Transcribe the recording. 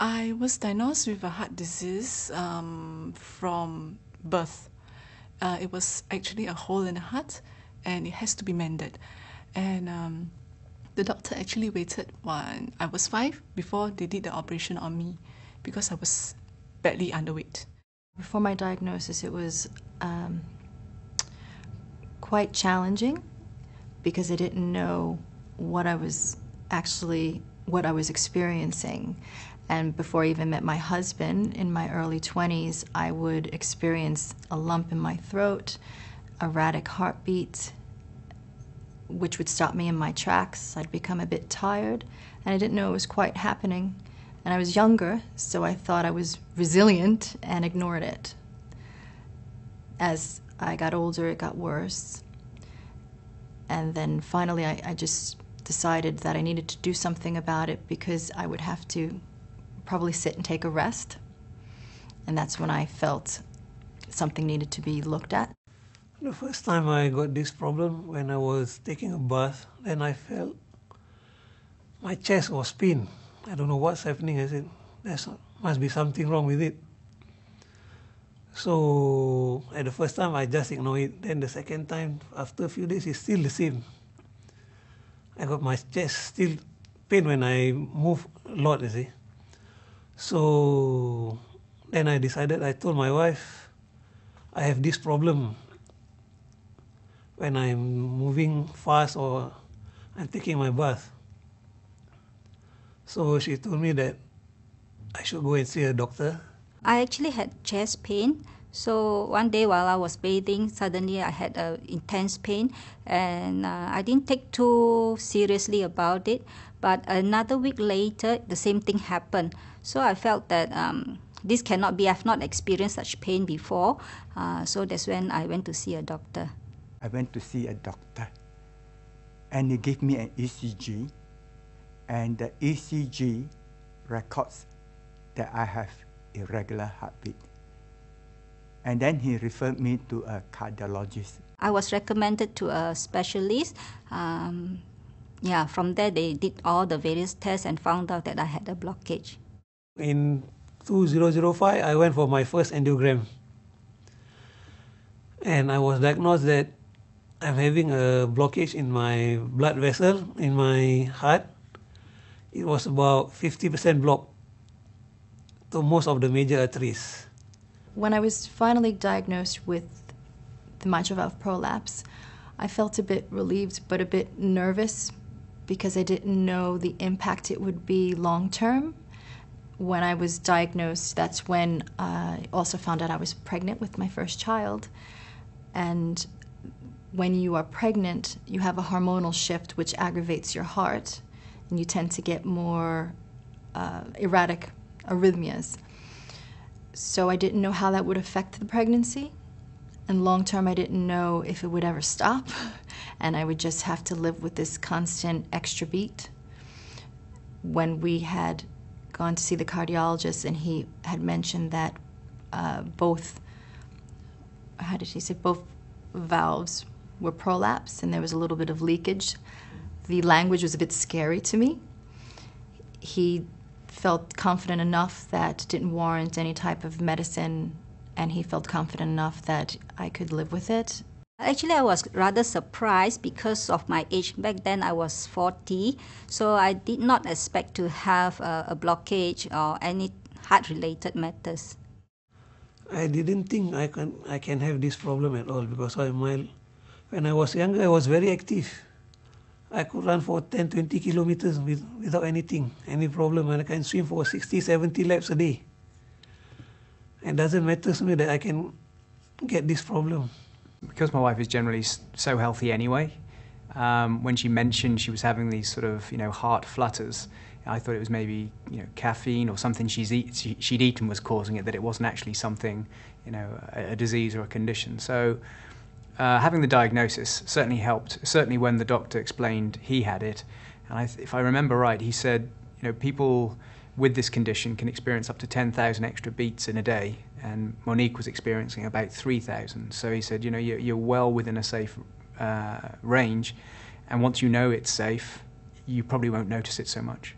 I was diagnosed with a heart disease from birth. It was actually a hole in the heart, and it has to be mended. And the doctor actually waited when I was 5 before they did the operation on me because I was badly underweight. Before my diagnosis, it was quite challenging because I didn't know what I was experiencing. And before I even met my husband, in my early 20s, I would experience a lump in my throat, erratic heartbeat, which would stop me in my tracks. I'd become a bit tired, and I didn't know it was quite happening. And I was younger, so I thought I was resilient and ignored it. As I got older, it got worse. And then finally, I just decided that I needed to do something about it because I would have to probably sit and take a rest. And that's when I felt something needed to be looked at. The first time I got this problem, when I was taking a bath, then I felt my chest was pinned. I don't know what's happening. I said, there must be something wrong with it. So at the first time, I just ignored it. Then the second time, after a few days, it's still the same. I got my chest still pain when I move a lot, you see. So then I decided, I told my wife, I have this problem when I'm moving fast or I'm taking my bath. So she told me that I should go and see a doctor. I actually had chest pain. So one day while I was bathing, suddenly I had intense pain, and I didn't take too seriously about it. But another week later, the same thing happened. So I felt that this cannot be. I've not experienced such pain before. So that's when I went to see a doctor. I went to see a doctor, and he gave me an ECG, and the ECG records that I have irregular heartbeat. And then he referred me to a cardiologist. I was recommended to a specialist. From there they did all the various tests and found out that I had a blockage. In 2005, I went for my first angiogram. And I was diagnosed that I'm having a blockage in my blood vessel, in my heart. It was about 50% blocked to most of the major arteries. When I was finally diagnosed with the mitral valve prolapse, I felt a bit relieved but a bit nervous because I didn't know the impact it would be long-term. When I was diagnosed, that's when I also found out I was pregnant with my first child. And when you are pregnant, you have a hormonal shift which aggravates your heart, and you tend to get more erratic arrhythmias. So I didn't know how that would affect the pregnancy. And long term, I didn't know if it would ever stop, and I would just have to live with this constant extra beat. When we had gone to see the cardiologist, and he had mentioned that both valves were prolapsed and there was a little bit of leakage, the language was a bit scary to me. He felt confident enough that didn't warrant any type of medicine, and he felt confident enough that I could live with it. Actually, I was rather surprised because of my age. Back then, I was 40, so I did not expect to have a blockage or any heart-related matters. I didn't think I can have this problem at all because when I was younger, I was very active. I could run for 10, 20 kilometers without any problem, and I can swim for 60, 70 laps a day. It doesn't matter to me that I can get this problem. Because my wife is generally so healthy anyway, when she mentioned she was having these sort of, heart flutters, I thought it was maybe, caffeine or something she'd eaten was causing it, that it wasn't actually something, a disease or a condition. So having the diagnosis certainly helped, certainly when the doctor explained he had it. And if I remember right, he said, people with this condition can experience up to 10,000 extra beats in a day, and Monique was experiencing about 3,000. So he said, you're well within a safe range, and once you know it's safe, you probably won't notice it so much.